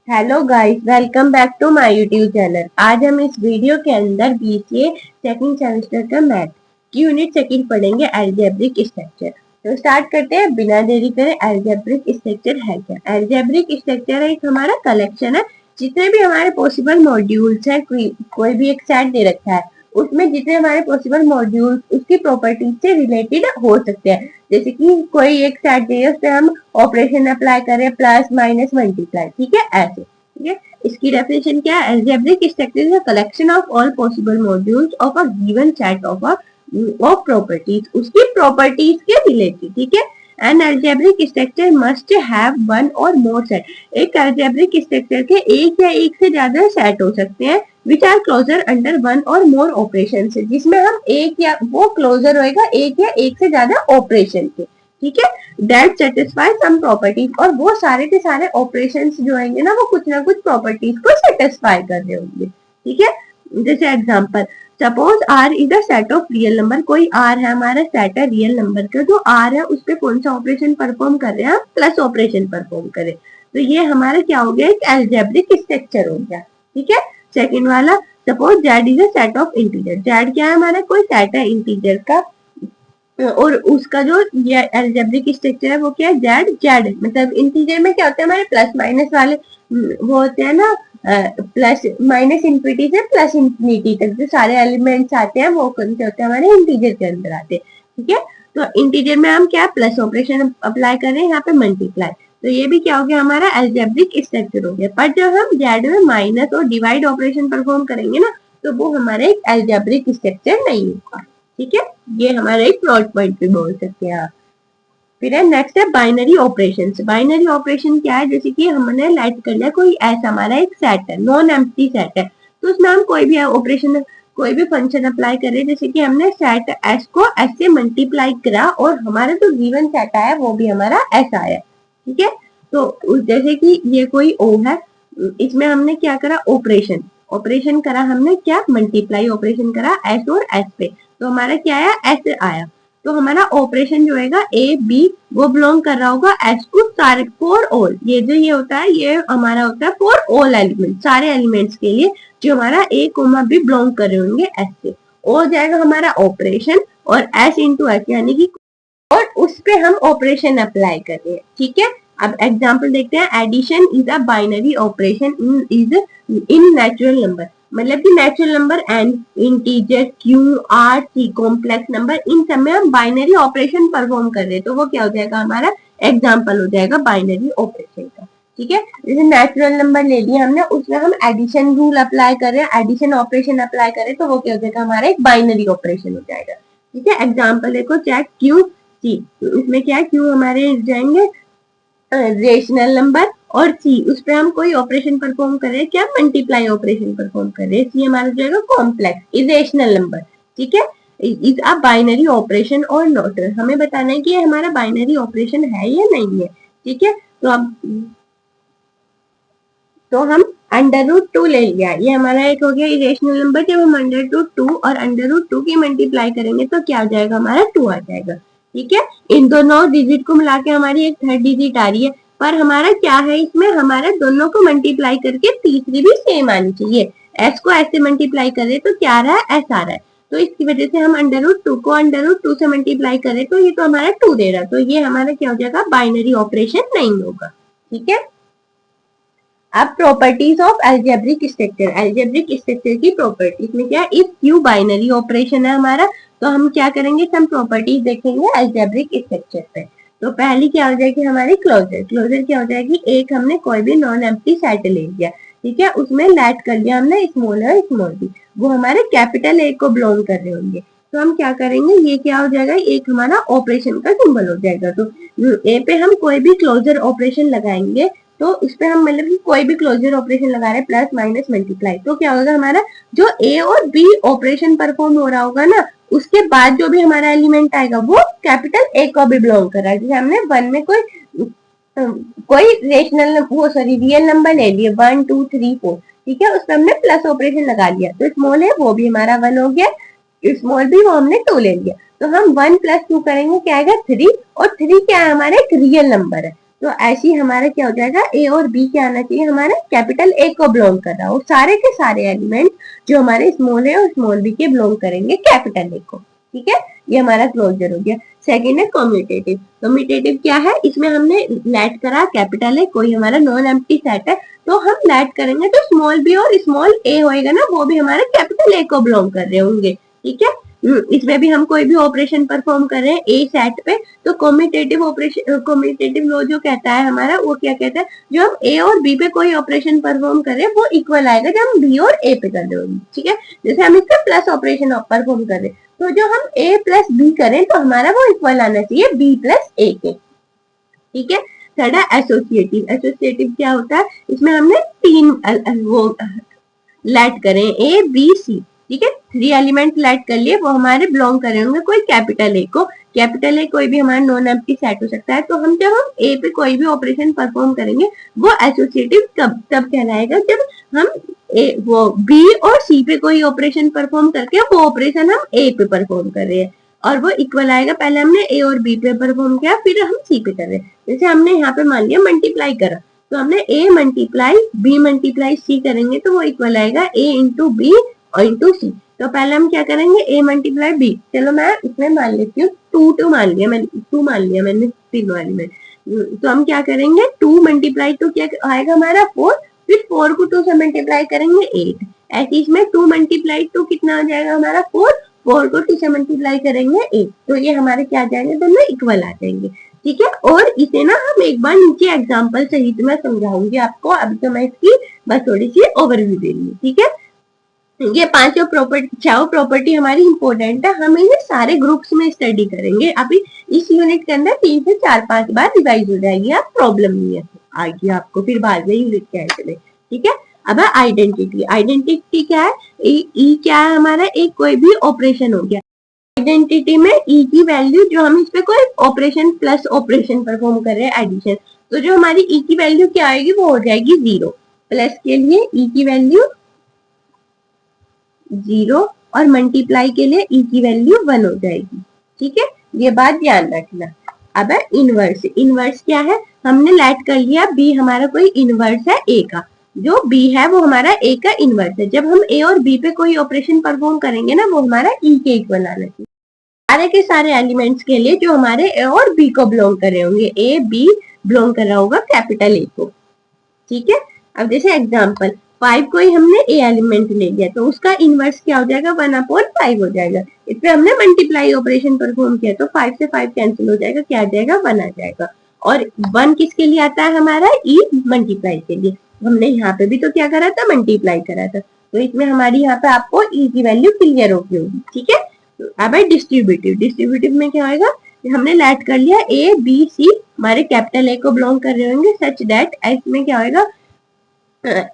Hello guys, welcome back to my YouTube channel. आज हम इस वीडियो के अंदर बीसीए सेकंड सेमेस्टर का मैथ की यूनिट सेकंड पढ़ेंगे, अलजेब्रिक स्ट्रक्चर। तो स्टार्ट करते हैं बिना देरी करे। अलजेब्रिक स्ट्रक्चर है क्या? अलजेब्रिक स्ट्रक्चर एक हमारा कलेक्शन है। जितने भी हमारे पॉसिबल मॉड्यूल्स हैं, कोई भी एक सेट दे रखा है, उसमें जितने हमारे पॉसिबल मॉड्यूल्स उसकी प्रॉपर्टीज से रिलेटेड हो सकते हैं। जैसे कि कोई एक सेट दिए, उस पर हम ऑपरेशन अप्लाई करें, प्लस माइनस मल्टीप्लाई, ठीक है, ऐसे। ठीक है, इसकी डेफिनेशन क्या है? Algebraic structure is a collection of all possible modules of a given set of properties, उसकी प्रॉपर्टीज के रिलेटेड। ठीक है, N algebraic structure must have one or more set. एक अलजेब्रिक स्ट्रक्चर के एक या एक से ज्यादा सेट हो सकते हैं which are closure under one or more operation से, जिसमें हम एक या वो क्लोजर होएगा एक या एक से ज्यादा ऑपरेशन के। ठीक है, दैट सेटिस्फाई सम प्रॉपर्टीज, और वो सारे के सारे ऑपरेशंस जो होंगे ना, वो कुछ ना कुछ प्रॉपर्टीज को सेटिस्फाई कर रहे होंगे। ठीक है, जैसे example, suppose R is a set of real number. कोई आर है, हमारा सेट है रियल नंबर का। जो आर है उस पे कौन सा ऑपरेशन परफॉर्म कर रहे हैं? प्लस ऑपरेशन परफॉर्म करें। तो ये हमारा क्या हो गया? एक अलजेब्रिक स्ट्रक्चर हो गया। ठीक है, सेकेंड वाला, suppose Z is a set of integer. Z क्या है? हमारा कोई सेट है इंटीजर का, और उसका जो ये अलजेब्रिक स्ट्रक्चर है वो क्या है? जेड। जेड मतलब इंटीजर में क्या होता है? हमारे प्लस माइनस वाले वो होते हैं ना, प्लस माइनस इंफिनिटी से प्लस इंफिनिटी तक जो सारे एलिमेंट्स आते हैं वो कौन से होते हैं? हमारे इंटीजर के अंदर आते हैं। ठीक है, तो इंटीजर में हम क्या प्लस ऑपरेशन अप्लाई कर रहे हैं, यहाँ पे मल्टीप्लाई। तो ये भी क्या हो गया? हमारा अलजेब्रिक स्ट्रक्चर हो गया। पर जब हम जेड में माइनस और डिवाइड ऑपरेशन परफॉर्म करेंगे ना, तो वो हमारा एक अलजेब्रिक स्ट्रक्चर नहीं होगा। ठीक है, ये हमारा एक प्लॉट पॉइंट भी बोल सकते हैं आप। फिर है नेक्स्ट है बाइनरी ऑपरेशन। बाइनरी ऑपरेशन क्या है? जैसे कि हमने लाइट कर लिया, कोई ऐसा हमारा एक सेट है, नॉन एम्प्टी सेट है, तो उसमें हम कोई भी ऑपरेशन, कोई भी फंक्शन अप्लाई कर रहे हैं। जैसे कि हमने सेट एस को एस से मल्टीप्लाई करा और हमारा जो गिवन सेट आया वो भी हमारा एस आया। ठीक है, तो जैसे कि ये ओ है, इसमें हमने क्या करा? ऑपरेशन ऑपरेशन करा हमने, क्या? मल्टीप्लाई ऑपरेशन करा एस और एस पे, तो हमारा क्या आया? एस आया। तो हमारा ऑपरेशन जो है ए बी, वो बिलोंग कर रहा होगा एस टू सारे फॉर ऑल। ये जो ये होता है, ये हमारा होता है फॉर ऑल एलिमेंट, सारे एलिमेंट्स के लिए जो हमारा ए कोमा बी बिलोंग कर रहे होंगे एस से। हो जाएगा हमारा ऑपरेशन और एस इंटू एस, यानी कि और उस पे हम ऑपरेशन अप्लाई कर रहे हैं। ठीक है, अब एग्जांपल देखते हैं। Addition is a binary operation in natural number, मतलब कि natural number N, integer, Q, R, C, complex number, इन सब में हम बाइनरी ऑपरेशन परफॉर्म कर रहे हैं। तो वो क्या हो जाएगा? हमारा एग्जांपल हो जाएगा बाइनरी ऑपरेशन का। ठीक है, जैसे नेचुरल नंबर ले लिया हमने, उसमें हम एडिशन रूल अप्लाई कर रहे हैं, एडिशन ऑपरेशन अप्लाई करें, तो वो क्या हो जाएगा? हमारा एक बाइनरी ऑपरेशन हो जाएगा। ठीक है, एग्जाम्पल देखो, चेक क्यू सी, तो इसमें क्या है? क्यू हमारे जाएंगे रेशनल नंबर, और सी उस पर हम कोई ऑपरेशन परफॉर्म कर रहे हैं, क्या? मल्टीप्लाई ऑपरेशन परफॉर्म कर रहे हैं। सी हमारा जाएगा कॉम्प्लेक्स इरेशनल नंबर। ठीक है, इज अ बाइनरी ऑपरेशन और नॉट। हमें बताना है कि ये हमारा बाइनरी ऑपरेशन है या नहीं है। ठीक है, तो अब तो हम अंडर रूट टू ले लिया, ये हमारा एक हो गया इरेशनल नंबर। जब हम अंडर रूट टू और अंडर रूट टू की मल्टीप्लाई करेंगे तो क्या आ जाएगा? हमारा टू आ जाएगा। ठीक है, इन दोनों डिजिट को मिला के हमारी एक थर्ड डिजिट आ रही है, पर हमारा क्या है? इसमें हमारा दोनों को मल्टीप्लाई करके तीसरी भी सेम आनी चाहिए। एस को ऐसे मल्टीप्लाई करें तो क्या आ रहा है? एस आ रहा है। तो इसकी वजह से हम अंडर रूट टू को अंडर रूट टू से मल्टीप्लाई करें तो ये तो हमारा टू दे रहा है, तो ये हमारा क्या हो जाएगा? बाइनरी ऑपरेशन नहीं होगा। ठीक है, अब properties of algebraic structure. Algebraic structure की प्रॉपर्टीज में क्या? इफ क्यू बाइनरी ऑपरेशन है हमारा, तो हम क्या करेंगे? सम प्रॉपर्टीज देखेंगे अलजेब्रिक स्ट्रक्चर पे। तो पहली क्या हो जाएगी? हमारी क्लोजर। क्लोजर क्या हो जाएगी? एक हमने कोई भी नॉन एम्प्टी सेट ले लिया, ठीक है, उसमें लेट कर लिया हमने स्मॉल और स्मॉल बी, वो हमारे कैपिटल ए को बिलोंग कर रहे होंगे। तो हम क्या करेंगे? ये क्या हो जाएगा? एक हमारा ऑपरेशन का सिंबल हो जाएगा। तो ए पे हम कोई भी क्लोजर ऑपरेशन लगाएंगे, तो उस पर हम मतलब कि कोई भी क्लोजर ऑपरेशन लगा रहे हैं, प्लस माइनस मल्टीप्लाई, तो क्या होगा? हमारा जो ए और बी ऑपरेशन परफॉर्म हो रहा होगा ना, उसके बाद जो भी हमारा एलिमेंट आएगा वो कैपिटल ए को भी बिलोंग कर रहा है। जैसे हमने वन में कोई रेशनल वो सॉरी रियल नंबर ले लिए, 1 2 3 4, ठीक है, उसमें हमने प्लस ऑपरेशन लगा लिया, तो स्मॉल है वो भी हमारा 1 हो गया, स्मॉल भी वो हमने 2 ले लिया। तो हम 1 + 2 करेंगे, क्या आएगा? 3, और 3 क्या है? हमारा एक रियल नंबर है। तो ऐसे ही हमारा क्या हो जाएगा, ए और बी क्या आना चाहिए, हमारे कैपिटल ए को बिलोंग कर रहा हो, सारे के सारे एलिमेंट जो हमारे स्मॉल ए और स्मॉल बी के बिलोंग करेंगे कैपिटल ए को। ठीक है, ये हमारा क्लोजर हो गया। सेकेंड है कम्यूटेटिव। कम्यूटेटिव क्या है, इसमें हमने लेट करा कैपिटल ए, कोई हमारा नॉन एम्प्टी सेट है तो हम लेट करेंगे तो स्मॉल बी और स्मॉल ए होएगा ना, वो भी हमारे कैपिटल ए को बिलोंग कर रहे होंगे। ठीक है, इसमें भी हम कोई भी ऑपरेशन परफॉर्म कर रहे हैं ए सेट पे, तो कम्यूटेटिव ऑपरेशन, कम्यूटेटिव लॉ जो कहता है हमारा, वो क्या कहता है, जो हम ए और बी पे कोई ऑपरेशन परफॉर्म कर रहे हैं वो इक्वल आएगा जब हम बी और ए पे कर रहे होंगे। ठीक है, जैसे हम इसका प्लस ऑपरेशन परफॉर्म कर रहे हैं तो जो हम ए प्लस बी करें तो हमारा वो इक्वल आना चाहिए बी प्लस ए के। ठीक है, थर्ड है एसोसिएटिव। एसोसिएटिव क्या होता है, इसमें हमने तीन वो लेट करें ए बी सी। ठीक है, 3 एलिमेंट लेट कर लिए, वो हमारे बिलोंग कर रहे होंगे कोई कैपिटल ए को। कैपिटल ए कोई भी हमारा नॉन एम्प्टी सेट हो सकता है, तो हम जब हम ए पे कोई भी ऑपरेशन परफॉर्म करेंगे वो एसोसिएटिव तब कहलाएगा जब हम वो बी और सी पे कोई ऑपरेशन परफॉर्म करके वो ऑपरेशन हम ए पे परफॉर्म कर रहे हैं और वो इक्वल आएगा, पहले हमने ए और बी पे परफॉर्म किया फिर हम सी पे कर रहे हैं। जैसे हमने यहाँ पे मान लिया मल्टीप्लाई करा, तो हमने A multiply B multiply C करेंगे तो वो इक्वल आएगा ए इंटू बी और इंटू सी। तो पहले हम क्या करेंगे, ए मल्टीप्लाई बी, चलो मैं इसमें मान लेती हूँ टू मान लिया मैंने तीनों एलिमेंट। तो हम क्या करेंगे, 2 मल्टीप्लाई तो क्या आएगा हमारा 4, फिर 4 को 2 से मल्टीप्लाई करेंगे 8। ऐसे इसमें 2 मल्टीप्लाई तो कितना आ जाएगा हमारा 4, 4 को 2 से मल्टीप्लाई करेंगे 8, तो ये हमारे क्या आ जाएंगे, दोनों इक्वल आ जाएंगे। ठीक है, और इसे ना हम एक बार नीचे एग्जाम्पल सहित मैं समझाऊंगी आपको, अभी तो मैं इसकी बस थोड़ी सी ओवरव्यू दे रही हूँ। ठीक है, ये पांचों प्रॉपर्टी, चारों प्रॉपर्टी हमारी इंपॉर्टेंट है, हम इन्हें सारे ग्रुप्स में स्टडी करेंगे। अभी इस यूनिट के अंदर 3 से 4-5 बार रिवाइज हो जाएगी, आप प्रॉब्लम नहीं है आएगी आपको फिर बाद में यूनिट के एंड में। ठीक है, अब आइडेंटिटी। आइडेंटिटी क्या है, ई क्या है हमारा, एक कोई भी ऑपरेशन हो गया। आइडेंटिटी में ई की वैल्यू, जो हम इस पे कोई ऑपरेशन प्लस ऑपरेशन परफॉर्म कर रहे हैं एडिशन, तो जो हमारी ई की वैल्यू क्या आएगी वो हो जाएगी 0। प्लस के लिए ई की वैल्यू 0 और मल्टीप्लाई के लिए ई की वैल्यू 1 हो जाएगी। ठीक है, ये बात ध्यान रखना। अब है इनवर्स। इनवर्स क्या है, हमने लेट कर लिया बी हमारा कोई इनवर्स है ए का, जो बी है वो हमारा ए का इनवर्स है। जब हम ए और बी पे कोई ऑपरेशन परफॉर्म करेंगे ना, वो हमारा ई के इक्वल आना चाहिए। सारे के सारे एलिमेंट्स के लिए जो हमारे ए और बी को बिलोंग कर रहे होंगे, ए बी बिलोंग कर रहा होगा कैपिटल ए को। ठीक है, अब जैसे एग्जाम्पल 5 कोई हमने ए एलिमेंट ले लिया तो उसका इनवर्स क्या हो जाएगा, 1/5 हो जाएगा। इस पे हमने मल्टीप्लाई ऑपरेशन परफॉर्म किया तो 5 से 5 कैंसिल हो जाएगा, क्या आ जाएगा 1 आ जाएगा। और 1 किसके लिए आता है हमारा, ई मल्टीप्लाई के लिए। हमने यहाँ पे भी तो क्या करा था, मल्टीप्लाई करा था, तो इसमें हमारी यहाँ पे आपको ई की वैल्यू क्लियर होगी होगी। ठीक है, अब है डिस्ट्रीब्यूटिव। डिस्ट्रीब्यूटिव में क्या होगा, हमने लेट कर लिया ए बी सी हमारे कैपिटल ए को बिलोंग कर रहे होंगे, सच दैट इसमें क्या होगा,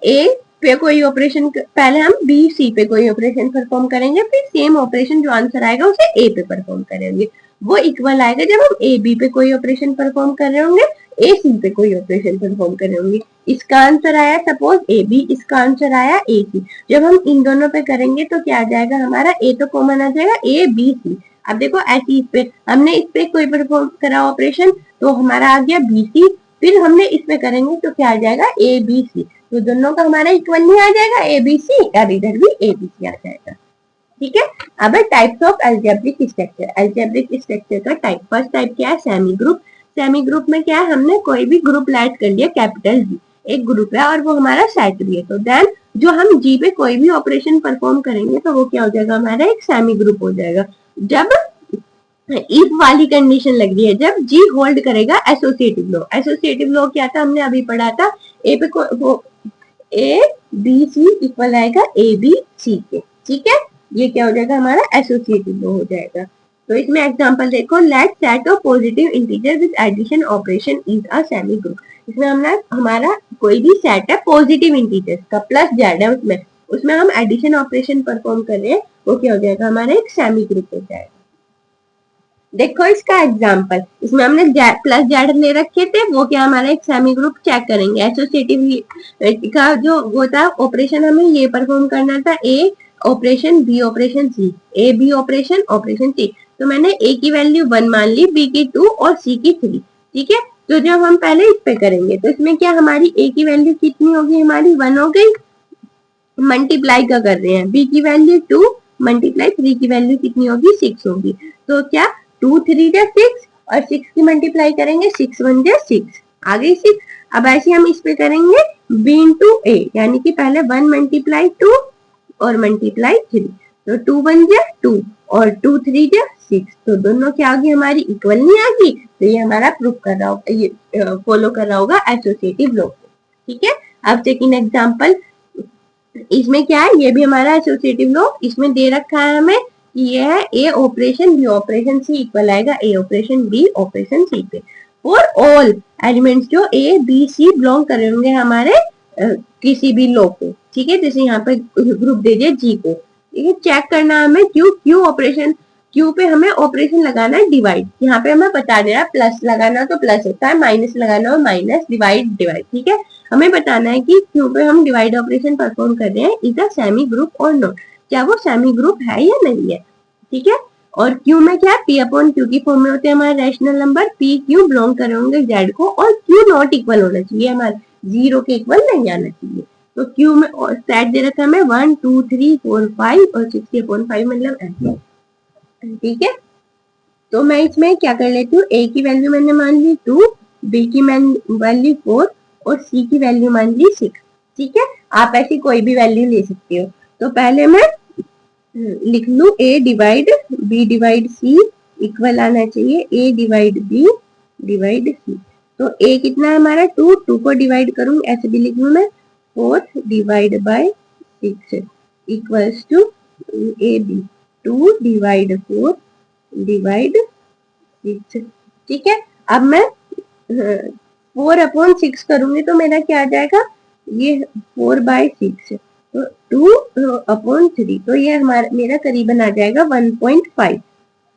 ए पे कोई ऑपरेशन, पहले हम बी सी पे कोई ऑपरेशन परफॉर्म करेंगे, फिर सेम ऑपरेशन जो आंसर आएगा उसे ए पे परफॉर्म करेंगे, वो इक्वल आएगा जब हम ए बी पे कोई ऑपरेशन परफॉर्म कर रहे होंगे, ए सी पे कोई ऑपरेशन परफॉर्म कर रहे होंगे। इसका आंसर आया सपोज ए बी, इसका आंसर आया ए सी। जब हम इन दोनों पे करेंगे तो क्या आ जाएगा हमारा, ए तो कॉमन आ जाएगा, ए बी सी। अब देखो ऐसी इस पे हमने इस पे कोई परफॉर्म करा ऑपरेशन तो हमारा आ गया बी सी, फिर हमने इस पे करेंगे तो क्या आ जाएगा ए बी सी, तो दोनों का हमारा इक्वल नहीं आ जाएगा ए बी सी, और इधर भी ए बी सी आ जाएगा। ठीक है, अब types of algebraic structure. Algebraic structure का टाइप, फर्स्ट टाइप क्या है, सेमी ग्रुप। सेमी ग्रुप में क्या है, हमने कोई भी ग्रुप लेट कर लिया, कैपिटल जी एक ग्रुप है और वो हमारा सेट भी है, तो देन जो हम जी पे कोई भी ऑपरेशन परफॉर्म करेंगे तो वो क्या हो जाएगा हमारा एक सेमी ग्रुप हो जाएगा। जब इफ वाली कंडीशन लग रही है, जब जी होल्ड करेगा एसोसिएटिव लॉ। एसोसिएटिव लॉ क्या था, हमने अभी पढ़ा था, ए पे वो ए बी सी इक्वल आएगा ए बी सी के। ठीक है, ये क्या हो जाएगा हमारा एसोसिएटिव लॉ हो जाएगा। तो इसमें एग्जांपल देखो, let set of positive integer with addition operation is a semi group. इसमें हमारा कोई भी सेट है पॉजिटिव इंटीजर्स का, प्लस जेड है उसमें हम एडिशन ऑपरेशन परफॉर्म कर रहे हैं, वो क्या हो जाएगा हमारा एक सेमी ग्रुप हो जाएगा। देखो इसका एग्जांपल, इसमें हमने प्लस जेड ले रखे थे, वो क्या हमारा एक सेमी ग्रुप, चेक करेंगे एसोसिएटिव का जो वो था ऑपरेशन, हमें ये परफॉर्म करना था, a operation b operation c, a b operation operation c. तो मैंने ए की वैल्यू 1 मान ली, बी की 2 और सी की 3। ठीक है, तो जब हम पहले इस पे करेंगे तो इसमें क्या हमारी ए की वैल्यू कितनी होगी, हमारी 1 हो गई, मल्टीप्लाई का कर रहे हैं, बी की वैल्यू 2 मल्टीप्लाई 3 की वैल्यू कितनी होगी 6 होगी, तो क्या 2 3 जा 6 और 6 की मल्टीप्लाई करेंगे 6 1 जा 6 आ गई 6। अब ऐसे हम इस पे करेंगे b इंटू ए, यानी कि पहले 1 मल्टीप्लाई 2 और मल्टीप्लाई 3, तो 2 1 जा 2 और 2 3 जा 6, तो दोनों क्या होगी हमारी इक्वल नहीं आ गई, तो ये हमारा प्रूफ कर रहा होगा, ये फॉलो कर रहा होगा एसोसिएटिव लॉ। ठीक है, अब सेकंड एग्जांपल, इसमें क्या है, ये भी हमारा एसोसिएटिव लॉ, इसमें दे रखा है हमें कि ये है ए ऑपरेशन बी ऑपरेशन सी इक्वल आएगा ए ऑपरेशन बी ऑपरेशन सी पे फॉर ऑल एलिमेंट्स जो ए बी सी बिलोंग कर रहे होंगे हमारे किसी भी लॉ को। ठीक है, जैसे यहाँ पे ग्रुप दे दिया जी को, ठीक है, चेक करना हमें क्यू क्यू ऑपरेशन, क्यू पे हमें ऑपरेशन लगाना है डिवाइड, यहाँ पे हमें बता दे रहा है प्लस लगाना तो प्लस होता है, माइनस लगाना हो माइनस, डिवाइड डिवाइड। ठीक है, हमें बताना है कि क्यू पे हम डिवाइड ऑपरेशन परफॉर्म कर रहे हैं, इज अ सेमी ग्रुप और नॉट, क्या वो सेमी ग्रुप है या नहीं है। ठीक है, और क्यू में क्या है, पी अपॉन क्यू की फॉर्म में होते हैं हमारे rational number, P Q belong कर होंगे जेड को, और क्यू नॉट इक्वल होना चाहिए, हमारे 0 के इक्वल नहीं आना चाहिए। तो क्यू में सेट दे रखा है हमें 1 2 3 4 5 और 6 के अपॉन 5 मतलब ऐसे। ठीक है, तो मैं इसमें क्या कर लेती हूँ, ए की वैल्यू मैंने मान ली 2, बी की वैल्यू 4 और सी की वैल्यू मान ली 6। ठीक है, आप ऐसी कोई भी वैल्यू ले सकते हो। तो पहले मैं लिख लू ए डिवाइड बी डिवाइड सी इक्वल आना चाहिए ए डिवाइड बी डिवाइड सी। तो ए कितना है हमारा 2, 2 को डिवाइड करूँ ऐसे भी लिख लू मैं 4 divide by 6 equals to A B 2 divide 4 divide 6। ठीक है, अब मैं 4 अपॉन 6 करूंगी तो मेरा क्या आ जाएगा, ये 4 बाय 6, तो 2 अपॉन 3, तो ये हमारा मेरा करीबन आ जाएगा 1.5।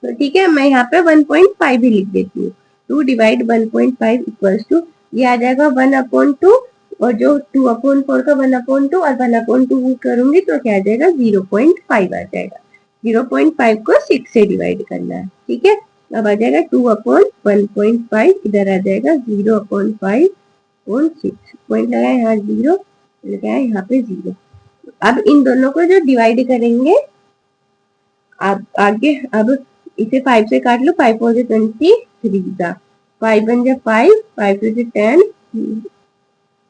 तो ठीक है, मैं यहाँ पे 1.5 ही लिख देती हूँ, 2 डिवाइड 1.5 इक्वल्स टू ये आ जाएगा 1 अपॉन 2, और जो 2 अपॉन 4 का 1 अपॉन 2 और 1 अपॉन 2 करूंगी तो क्या आ जाएगा 0.5 आ जाएगा। 0.5 को 6 से डिवाइड करना है। ठीक है, अब आ जाएगा 2 अपॉन 1.5, इधर आ जाएगा 0 अपॉन 5 और 6, पॉइंट लगाया यहाँ 0 लगाया यहाँ पे 0। अब इन दोनों को जो डिवाइड करेंगे, अब आगे अब इसे 5 से काट लो, 5 4 23 का 5 1 जा 5 5 2 जा 10,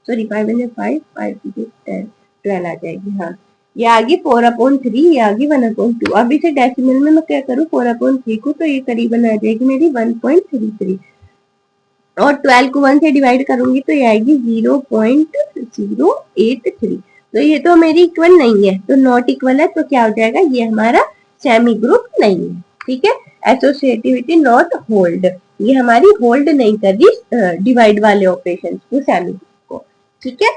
सॉरी 5 1 जा 5 5 2 जा 10 12 आ जाएगी। हाँ, ये आ गई 4 अपॉन 3, ये आ गई 1 अपॉन 2। अब इसे डेसिमल में मैं क्या करूँ 4 अपॉन 3 को, तो ये करीबन आ जाएगी मेरी 1.33, और 12 को 1 से डिवाइड करूंगी तो ये आएगी 0.083। तो ये तो मेरी इक्वल नहीं है, तो नॉट इक्वल है, तो क्या हो जाएगा, ये हमारा सेमी ग्रुप नहीं है। ठीक है, एसोसिएटिविटी नॉट होल्ड, ये हमारी होल्ड नहीं कर रही डिवाइड वाले ऑपरेशन को, सेमी ग्रुप को। ठीक है,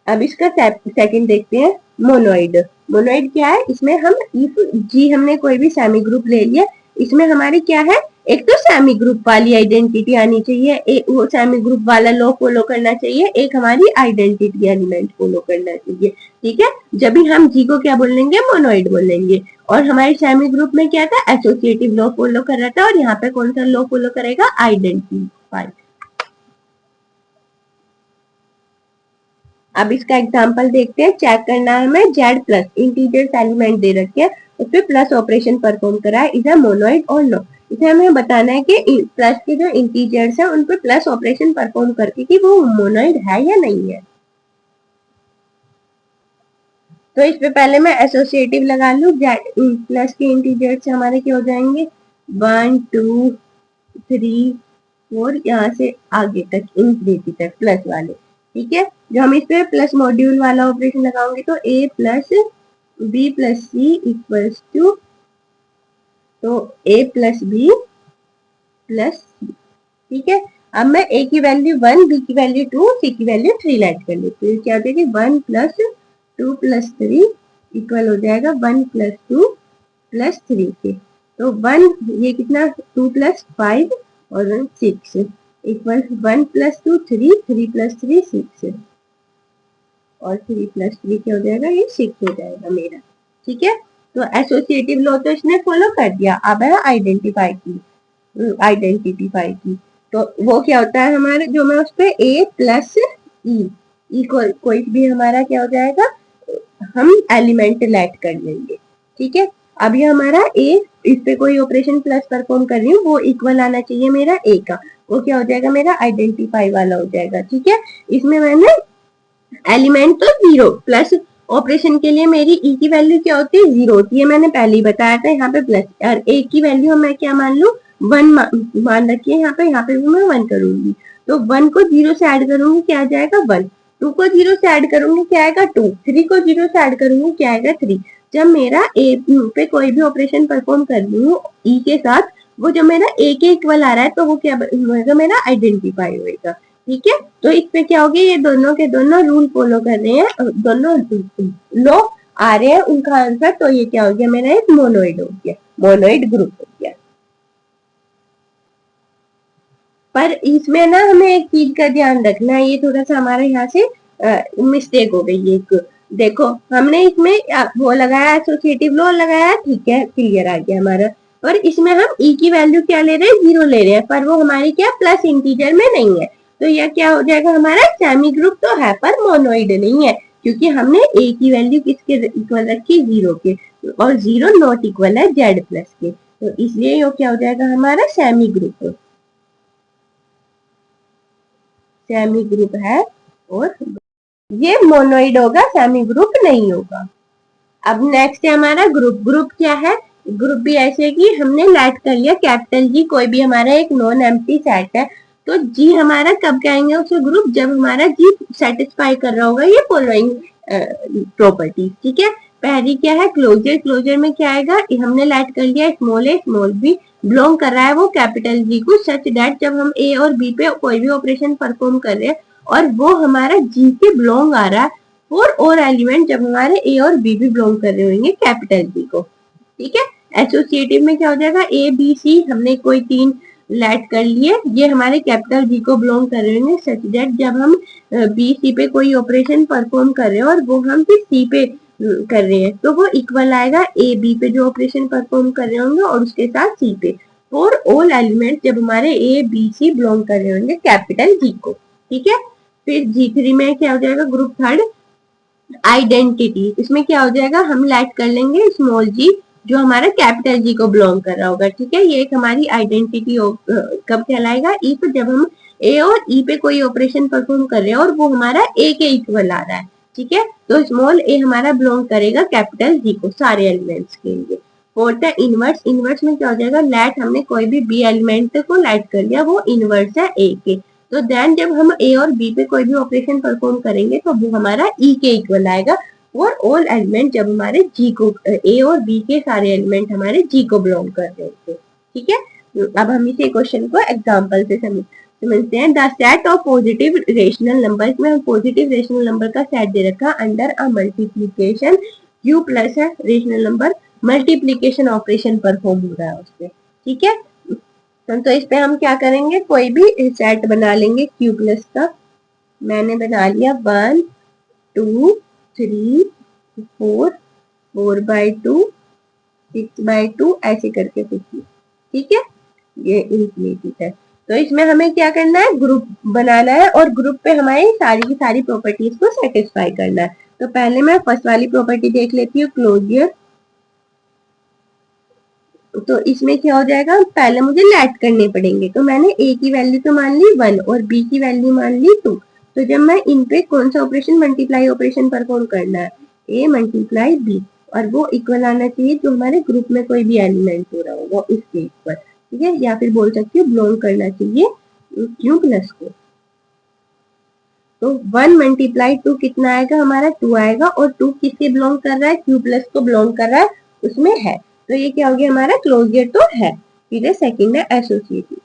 अब इसका सेकंड देखते हैं, मोनोइड। मोनोइड क्या है, इसमें हम इफ जी हमने कोई भी सेमी ग्रुप ले लिया, इसमें हमारी क्या है, एक तो सेमी ग्रुप वाली आइडेंटिटी आनी चाहिए, एक वो सेमी ग्रुप वाला लॉ फॉलो करना चाहिए, एक हमारी आइडेंटिटी एलिमेंट फॉलो करना चाहिए। ठीक है, जब भी हम जी को क्या बोलेंगे, मोनोइड बोलेंगे। और हमारे सेमी ग्रुप में क्या था, एसोसिएटिव लॉ फॉलो कर रहा था, और यहाँ पे कौन सा लॉ फॉलो करेगा, आइडेंटिफाई। अब इसका एग्जांपल देखते हैं, चेक करना है हमें, जेड प्लस इंटीजर्स एलिमेंट दे रखे हैं, उस पर प्लस ऑपरेशन परफॉर्म करा है, इज अ मोनोइड और नो। इसे हमें बताना है कि प्लस के जो इंटीजर्स है उन पर प्लस ऑपरेशन परफॉर्म करके कि वो मोनोइड है या नहीं है। तो इस पे पहले मैं एसोसिएटिव लगा लू, जेड प्लस के इंटीजर्स हमारे क्या हो जाएंगे 1 2 3 4, यहाँ से आगे तक इंफिनिटी तक प्लस वाले। ठीक है, जो हम इस पे प्लस मॉड्यूल वाला ऑपरेशन लगाओगे तो a plus B plus C equals to, तो a plus B plus C. ठीक है, अब मैं a की वैल्यू 1, b की वैल्यू 2, c की वैल्यू 3 लेट कर लेती हूँ, क्या हो जाएगी 1 प्लस 2 प्लस 3 इक्वल हो जाएगा 1 प्लस 2 प्लस 3 के। तो 1 ये कितना 2 प्लस 5 और 6 इक्वल 1 प्लस 2 3, 3 प्लस 3 6, और 3 प्लस 3 क्या हो जाएगा, ये 6 हो जाएगा मेरा। ठीक है, तो एसोसिएटिव लॉ तो इसने फॉलो कर दिया, अब है आइडेंटिफाई की, आइडेंटिफाई की। तो वो क्या होता है हमारे, जो मैं उस पे ए प्लस ई कोई भी हमारा क्या हो जाएगा, हम एलिमेंट लेट कर लेंगे। ठीक है, अब ये हमारा ए, इस पे कोई ऑपरेशन प्लस परफॉर्म कर रही हूँ, वो इक्वल आना चाहिए मेरा ए का, वो क्या हो जाएगा मेरा आइडेंटिफाई वाला हो जाएगा। ठीक है, इसमें मैंने एलिमेंट तो जीरो प्लस ऑपरेशन के लिए मेरी ई की वैल्यू क्या होती है, जीरो होती है, मैंने पहले ही बताया था। यहाँ पे प्लस और ए की वैल्यू मैं क्या मान लू, वन मान रखिए, यहाँ पे भी मैं वन करूंगी, तो वन को जीरो से ऐड करूंगी क्या आ जाएगा वन, टू को जीरो से ऐड करूंगी क्या आएगा टू, थ्री को जीरो से ऐड करूंगी क्या आएगा थ्री। जब मेरा ए पे कोई भी ऑपरेशन परफॉर्म कर रही हूँ ई के साथ, वो जो मेरा ए के इक्वल आ रहा है, तो वो क्या होगा मेरा आइडेंटिफाई होगा। ठीक है, तो इसमें क्या हो गया, ये दोनों के दोनों रूल फॉलो कर रहे हैं, दोनों लो आ रहे हैं उनका आंसर, तो ये क्या हो गया मेरा एक मोनोइड हो गया, मोनोइड ग्रुप हो गया। पर इसमें ना हमें एक चीज का ध्यान रखना है, ये थोड़ा सा हमारे यहाँ से मिस्टेक हो गई एक। देखो हमने इसमें वो लगाया एसोसिएटिव लॉ लगाया, ठीक है क्लियर आ गया हमारा, और इसमें हम ई की वैल्यू क्या ले रहे हैं, जीरो ले रहे हैं, पर वो हमारी क्या प्लस इंटीजर में नहीं है, तो यह क्या हो जाएगा हमारा सेमी ग्रुप तो है पर मोनोइड नहीं है, क्योंकि हमने ए की वैल्यू किसके इक्वल रखी, जीरो के, और जीरो नॉट इक्वल है जेड प्लस के, तो इसलिए ये क्या हो जाएगा हमारा सेमी ग्रुप, सेमी ग्रुप है, और ये मोनोइड होगा, सेमी ग्रुप नहीं होगा। अब नेक्स्ट है हमारा ग्रुप। ग्रुप क्या है, ग्रुप भी ऐसे कि हमने लेट कर लिया कैपिटल जी, कोई भी हमारा एक नॉन एम्प्टी सेट है, तो जी हमारा कब कहेंगे उसे ग्रुप, जब हमारा जी सेटिस्फाई कर रहा होगा ये फॉलोइंग प्रॉपर्टीज। ठीक है, पहली क्या है क्लोजर, क्लोजर में क्या आएगा, हमने लेट कर लिया स्मॉल ए स्मॉल बी, बिलोंग कर रहा है वो कैपिटल जी को, सच दैट जब हम ए और बी पे कोई भी ऑपरेशन परफॉर्म कर रहे हैं और वो हमारा जी के बिलोंग आ रहा है, और एलिमेंट जब हमारे ए और बी भी बिलोंग कर रहे होंगे कैपिटल जी को। ठीक है, एसोसिएटिव में क्या हो जाएगा, ए बी सी हमने कोई तीन लेट कर लिए, ये हमारे कैपिटल जी को बिलोंग कर रहे होंगे, सच दैट जब हम बी सी पे कोई ऑपरेशन परफॉर्म कर रहे हैं और वो हम फिर सी पे कर रहे हैं, तो वो इक्वल आएगा ए बी पे जो ऑपरेशन परफॉर्म कर रहे होंगे और उसके साथ सी पे, फॉर ऑल एलिमेंट जब हमारे ए बी सी बिलोंग कर रहे होंगे कैपिटल जी को। ठीक है, फिर G3 में क्या हो जाएगा ग्रुप थर्ड आइडेंटिटी, इसमें क्या हो जाएगा हम लेट कर लेंगे स्मॉल जी जो हमारा कैपिटल जी को बिलोंग कर रहा होगा। ठीक है, ये एक हमारी आइडेंटिटी कब कहलाएगा, इफ जब हम ए और ई पे कोई ऑपरेशन परफॉर्म कर रहे हैं और वो हमारा ए के इक्वल आ रहा है। ठीक है, तो स्मॉल ए हमारा बिलोंग करेगा कैपिटल जी को सारे एलिमेंट्स के लिए। फोर्थ है इनवर्स, इनवर्स में क्या हो जाएगा, लेट हमने कोई भी बी एलिमेंट को लेट कर लिया, वो इनवर्स है ए के, तो देन जब हम ए और बी पे कोई भी ऑपरेशन परफॉर्म करेंगे तो वो हमारा ई के इक्वल आएगा, और ऑल एलिमेंट जब हमारे जी को, ए और बी के सारे एलिमेंट हमारे जी को बिलोंग कर रहे थे। ठीक है, अब हम इसे क्वेश्चन को एग्जांपल से समझते हैं। The set of positive rational number, में हम पॉजिटिव रेशनल नंबर का सेट दे रखा under a multiplication, Q plus है rational number, multiplication operation perform हो रहा है उसपे। ठीक है, तो इस पे हम क्या करेंगे, कोई भी सेट बना लेंगे क्यू प्लस का, मैंने बना लिया 1 2 3 4 4/2 6/2 ऐसे करके कुछ। ठीक है, ये इनफिनिटी है, तो इसमें हमें क्या करना है, ग्रुप बनाना है और ग्रुप पे हमारी सारी की सारी प्रॉपर्टीज को सेटिस्फाई करना है। तो पहले मैं फर्स्ट वाली प्रॉपर्टी देख लेती हूँ क्लोजर, तो इसमें क्या हो जाएगा, पहले मुझे लेट करने पड़ेंगे, तो मैंने ए की वैल्यू तो मान ली 1 और बी की वैल्यू मान ली 2, तो जब मैं इन पे कौन सा ऑपरेशन, मल्टीप्लाई ऑपरेशन परफॉर्म करना है, ए मल्टीप्लाई बी, और वो इक्वल आना चाहिए जो हमारे ग्रुप में कोई भी एलिमेंट हो रहा होगा उसके इक्वल। ठीक है, या फिर बोल सकती हूँ बिलोंग करना चाहिए क्यू प्लस को, तो 1 मल्टीप्लाई 2 कितना आएगा हमारा 2 आएगा, और 2 किसके बिलोंग कर रहा है, क्यू प्लस को बिलोंग कर रहा है, उसमें है, तो ये क्या हो गया हमारा क्लोजर तो है। फिर है सेकंड है एसोसिएटिव,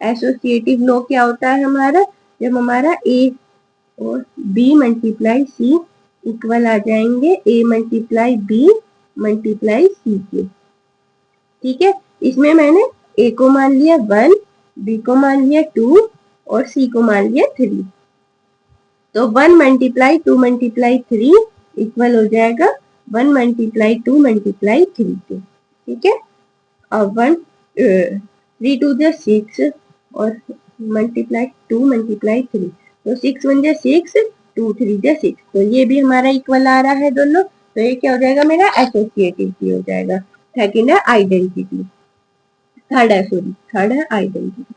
एसोसिएटिव लॉ क्या होता है हमारा, जब हमारा ए और बी मल्टीप्लाई सी इक्वल आ जाएंगे A multiply B multiply C के। ठीक है, इसमें मैंने ए को मान लिया 1, बी को मान लिया 2 और सी को मान लिया 3, तो 1 मल्टीप्लाई 2 मल्टीप्लाई 3 इक्वल हो जाएगा 1 मल्टीप्लाई 2 मल्टीप्लाई 3 के। ठीक है, अब 1 3 2 जा 6 और मल्टीप्लाई 2 मल्टीप्लाई 3, तो 6 1 जा 6, 2 3 जा 6, तो ये भी हमारा इक्वल आ रहा है दोनों। तो ये क्या हो जाएगा मेरा एसोसिएटिव की हो जाएगा। सेकंड है आइडेंटिटी, थर्ड है आइडेंटिटी।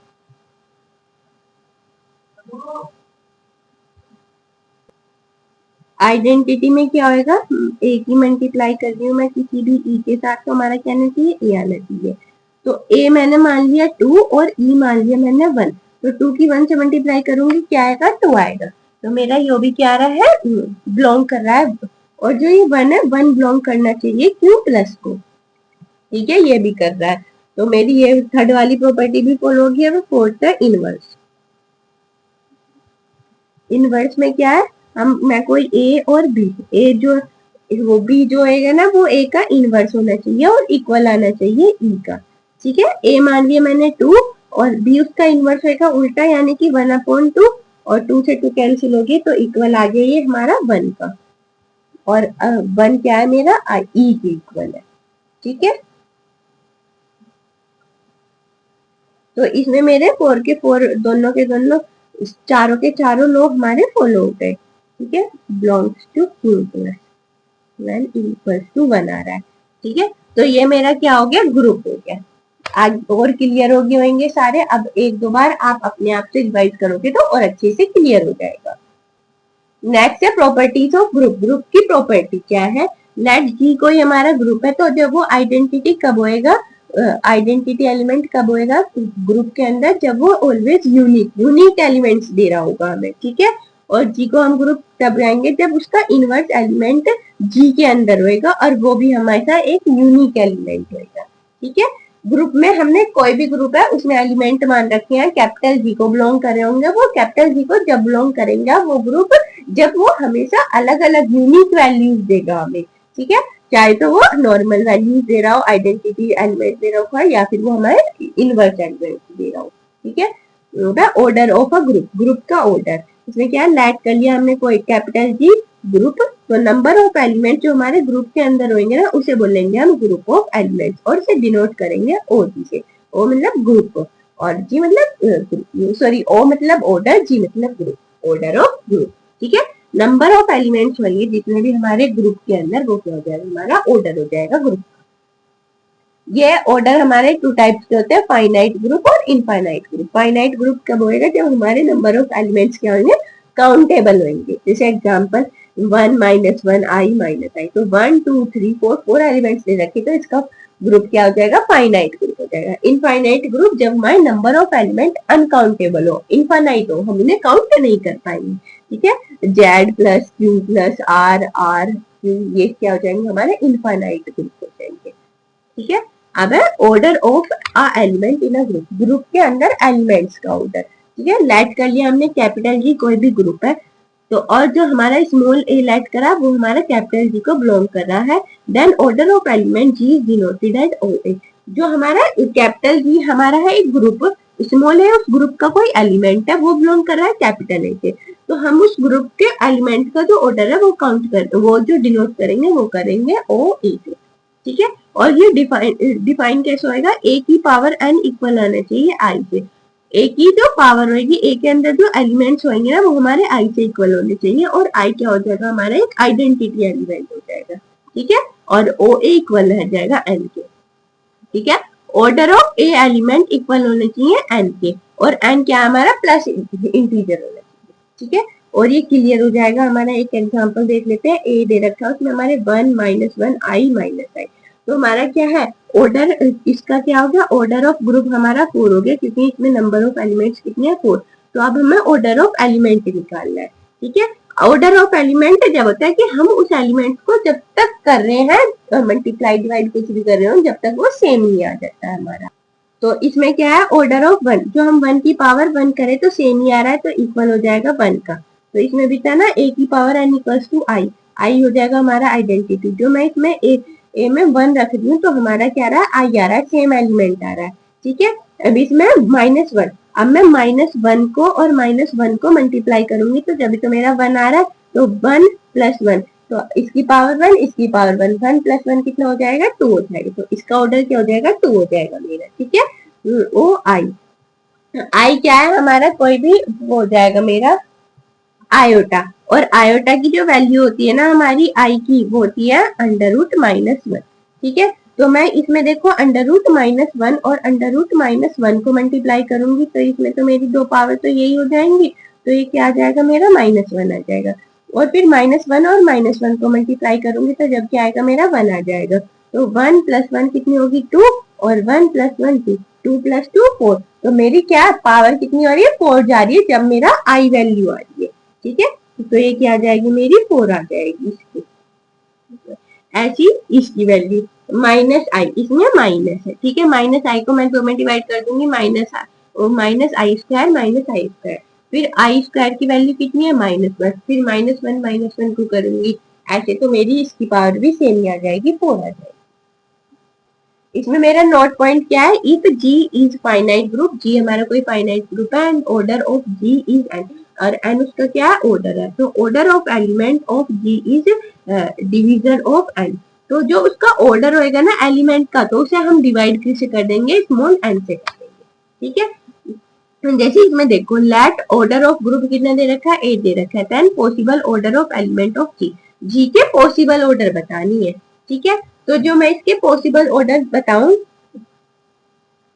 आइडेंटिटी में क्या होगा, ए की मल्टीप्लाई कर रही हूँ मैं किसी भी ई के साथ, तो हमारा क्या आना चाहिए, ए आना चाहिए। तो ए मैंने मान लिया 2 और ई मान लिया मैंने 1, तो 2 की 1 से मल्टीप्लाई करूंगी क्या आएगा, 2 आएगा। तो मेरा ये भी क्या आ रहा है, बिलोंग कर रहा है। और जो ये 1 है 1 बिलोंग करना चाहिए क्यू प्लस को, ठीक है, ये भी कर रहा है। तो मेरी ये थर्ड वाली प्रॉपर्टी भी फॉलो होगी। अब फोर्थ है इनवर्स। इनवर्स में क्या है, हम मैं कोई ए और बी, ए जो वो बी जो होएगा ना वो ए का इनवर्स होना चाहिए और इक्वल आना चाहिए ई का, ठीक है। ए मान लिया मैंने 2 और बी उसका इनवर्स होएगा उल्टा, यानी कि 1/2 और 2 से 2 कैंसिल हो गए तो इक्वल आ गया ये हमारा 1 का। और 1 क्या है मेरा, ई के इक्वल है, ठीक है। तो इसमें मेरे 4 के 4 दोनों के दोनों चारों के चारों लोग हमारे फॉलो हो गए, ठीक है। Belongs to Q plus 1 equals to 1 आ रहा है, ठीक है। तो ये मेरा क्या हो गया, ग्रुप हो गया। आज और क्लियर हो गए होंगे सारे। अब एक दो बार आप अपने आप से रिवाइज करोगे तो और अच्छे से क्लियर हो जाएगा। नेक्स्ट है प्रॉपर्टीज ऑफ ग्रुप। ग्रुप की प्रॉपर्टी क्या है, लेट जी कोई हमारा ग्रुप है तो जब वो आइडेंटिटी कब होएगा, आइडेंटिटी एलिमेंट कब होएगा ग्रुप के अंदर, जब वो ऑलवेज यूनिक एलिमेंट्स दे रहा होगा हमें, ठीक है। और जी को हम ग्रुप तब आएंगे जब उसका इनवर्स एलिमेंट जी के अंदर होएगा और वो भी हमारा एक यूनिक एलिमेंट होएगा, ठीक है। ग्रुप में हमने कोई भी ग्रुप है उसमें एलिमेंट मान रखे हैं, कैपिटल जी को बिलोंग कर रहे होंगे, वो कैपिटल जी को जब बिलोंग करेंगे वो ग्रुप, जब वो हमेशा अलग अलग यूनिक वैल्यूज देगा हमें, ठीक है। चाहे तो वो नॉर्मल वैल्यूज दे रहा हो, आइडेंटिटी एलिमेंट दे रहा हो, या फिर वो हमारे इनवर्स एलिमेंट दे रहा हो, ठीक है। Order of a group, group का ऑर्डर, इसमें क्या है, लेट कर लिया हमने कोई कैपिटल जी ग्रुप, तो नंबर ऑफ एलिमेंट जो हमारे ग्रुप के अंदर होंगे ना उसे बोलेंगे हम ग्रुप ऑफ एलिमेंट्स, और इसे डिनोट करेंगे ओ जी से। ओ मतलब ग्रुप और जी मतलब सॉरी ओ मतलब ऑर्डर, जी मतलब ग्रुप, ऑर्डर ऑफ ग्रुप, ठीक है। नंबर ऑफ एलिमेंट्स होंगे जितने भी हमारे ग्रुप के अंदर वो क्या हो जाएगा, हमारा ऑर्डर हो जाएगा ग्रुप। ये ऑर्डर हमारे 2 टाइप्स के होते हैं, फाइनाइट ग्रुप और इनफाइनाइट ग्रुप। फाइनाइट ग्रुप कब होएगा, जब हमारे नंबर ऑफ एलिमेंट्स क्या होंगे, काउंटेबल होंगे। जैसे एग्जांपल 1 - 1 i - i, तो 1 2 3 4 एलिमेंट्स दे रखे, तो इसका ग्रुप क्या हो जाएगा, फाइनाइट ग्रुप हो जाएगा। इनफाइनाइट ग्रुप जब हमारे नंबर ऑफ एलिमेंट अनकाउंटेबल हो, इनफाइनाइट हो, हम उन्हें काउंट नहीं कर पाएंगे, ठीक है। Z plus Q plus R R Q, ये क्या हो जाएंगे, हमारे इनफाइनाइट ग्रुप हो जाएंगे, ठीक है। अब है order of a element in a group, group के अंदर एलिमेंट्स का ऑर्डर, ठीक है। लेट कर लिया हमने कैपिटल जी कोई भी ग्रुप है तो, और जो हमारा स्मॉल ए लेट करा वो हमारा कैपिटल जी को बिलोंग कर रहा है, then order of element G is denoted as O A. जो हमारा कैपिटल जी हमारा है एक ग्रुप, स्मॉल ए उस ग्रुप का कोई एलिमेंट है, वो बिलोंग कर रहा है कैपिटल ए से, तो हम उस ग्रुप के एलिमेंट का जो ऑर्डर है वो काउंट कर, वो जो डिनोट करेंगे वो करेंगे ओ ए से, ठीक है। और ये डिफाइन कैसे होएगा, ए की पावर एन इक्वल आना चाहिए आई से। ए की जो पावर होगी, ए के अंदर जो एलिमेंट्स होंगे ना वो हमारे आई से इक्वल होने चाहिए, और आई क्या हो जाएगा, हमारा एक आइडेंटिटी एलिमेंट हो जाएगा, ठीक है। और ओ ए इक्वल रह जाएगा एन के, ठीक है। Order of A element equal होने चाहिए एन के, और एन क्या हमारा प्लस इंटीजर होना चाहिए, ठीक है। और ये क्लियर हो जाएगा हमारा। एक एग्जांपल देख लेते हैं, ए दे रखा है उसमें हमारे 1 - 1 i - i, तो हमारा क्या है ऑर्डर, इसका क्या हो गया, ऑर्डर ऑफ ग्रुप हमारा 4 हो गया, क्योंकि इसमें नंबर ऑफ एलिमेंट्स कितने हैं 4। तो अब हमें ऑर्डर ऑफ एलिमेंट निकालना है, ठीक है। ऑर्डर ऑफ एलिमेंट जब होता है कि हम उस एलिमेंट को जब तक कर रहे हैं मल्टीप्लाई डिवाइड कुछ भी कर रहे हो जब तक वो सेम नहीं आ जाता है हमारा। तो इसमें क्या है, ऑर्डर ऑफ 1, जो हम 1 की पावर 1 करें तो सेम ही आ रहा है, तो इक्वल हो जाएगा 1 का। तो इसमें भी था ना ए की पावर एन इक्वल्स टू आई, आई हो जाएगा हमारा आइडेंटिटी। जो मैं इसमें ए में 1 रख दी हूँ तो हमारा क्या आ रहा है, आई आ रहा है, सेम एलिमेंट आ रहा है, ठीक है। अब इसमें -1, अब मैं -1 को और -1 को मल्टीप्लाई करूंगी तो जब तो मेरा 1 आ रहा है, तो 1 + 1, तो इसकी पावर 1, इसकी पावर 1, 1 प्लस 1 कितना हो जाएगा, 2 हो जाएगा। तो इसका ऑर्डर क्या हो जाएगा, 2 हो जाएगा मेरा। ठीक है, ओ आई, आई क्या है हमारा, कोई भी वो हो जाएगा मेरा आयोटा। और आयोटा की जो वैल्यू होती है ना हमारी आई की, वो होती है √-1। ठीक है, तो मैं इसमें देखो √-1 और √-1 को मल्टीप्लाई करूंगी तो इसमें तो मेरी दो पावर तो यही हो जाएंगी, तो ये क्या आ जाएगा मेरा -1 आ जाएगा। और फिर -1 और -1 को मल्टीप्लाई करूंगी तो जब क्या आएगा मेरा 1 आ जाएगा। तो 1 + 1 कितनी होगी, 2, और 1 + 1 2, 2 + 2 4। तो मेरी क्या पावर कितनी हो रही है, 4 जा रही है जब मेरा आई वैल्यू आ रही है। ठीक है, तो ये क्या आ जाएगी मेरी 4 आ जाएगी इसकी। ऐसी इसकी वैल्यू -i, इसमें माइनस है। ठीक है, -i को मैं 2 में डिवाइड कर दूंगी, -i², फिर i² की वैल्यू कितनी है, -1, फिर -1 को करूंगी ऐसे, तो मेरी इसकी पावर भी सेम ही आ जाएगी, 4 आ जाएगी। इसमें मेरा नोट पॉइंट क्या है, if G is finite group, G हमारा कोई फाइनाइट ग्रुप है and order of G is n, और n उसका क्या है, ऑर्डर है। तो order of element of G is divisor of n। तो जो उसका ऑर्डर होएगा ना एलिमेंट का, तो उसे हम डिवाइड किससे कर देंगे, स्मॉल n से कर देंगे। ठीक है, जैसे इसमें देखो लेट ऑर्डर ऑफ ग्रुप कितना दे रखा है, 8 दे रखा है, then possible order of element of G, G के पॉसिबल ऑर्डर बतानी है। ठीक है, तो जो मैं इसके पॉसिबल ऑर्डर बताऊं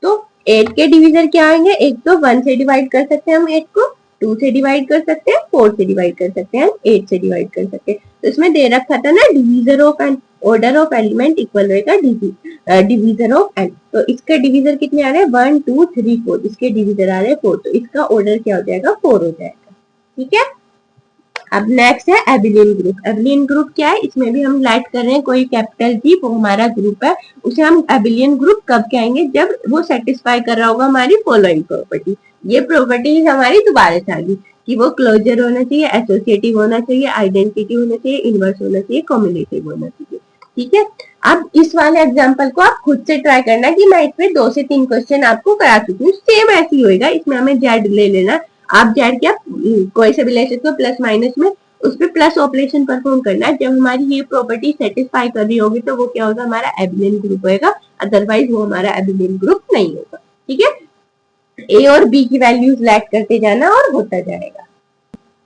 तो 8 के डिवीजर क्या आएंगे, एक तो 1 से डिवाइड कर सकते हैं हम 8 को, 2 से डिवाइड कर सकते हैं, 4 से डिवाइड कर सकते हैं, 8 से डिवाइड कर सकते हैं। तो इसमें दे रखा था ना divisor of N, order of element equal रहेगा डिवीजर ऑफ एन। तो इसके डिवीजर कितने आ रहे हैं, 1 2 3 4, इसके डिवीजर आ रहे हैं 4, तो इसका ऑर्डर क्या हो जाएगा, 4 हो जाएगा। ठीक है, अब नेक्स्ट है एबिलियन ग्रुप। एबिलियन ग्रुप क्या है, इसमें भी हम लाइट कर रहे हैं कोई कैपिटल जी, वो हमारा ग्रुप है, उसे हम एबिलियन ग्रुप कब कहेंगे, जब वो सेटिस्फाई कर रहा होगा हमारी फॉलोइंग प्रॉपर्टी। ये प्रॉपर्टी हमारी दोबारा से आ गई कि वो क्लोजर होना चाहिए, एसोसिएटिव होना चाहिए, आइडेंटिटी होना चाहिए, इनवर्स होना चाहिए, कॉम्बिनेटिव होना चाहिए। ठीक है, अब इस वाले एग्जाम्पल को आप खुद से ट्राई करना कि मैं इसमें 2 से 3 क्वेश्चन आपको करा चुकी हूँ, सेम ऐसी होएगा। इसमें हमें जेड ले लेना, आप जेड क्या कोई से भी ले सकते हो, प्लस माइनस में उस पर प्लस ऑपरेशन परफॉर्म करना है। जब हमारी ये प्रॉपर्टी सेटिस्फाई कर रही होगी तो वो क्या होगा, हमारा एबिलियन ग्रुप होएगा, अदरवाइज वो हमारा एबिलियन ग्रुप नहीं होगा। ठीक है, ए और बी की वैल्यूज लेट करते जाना और होता जाएगा,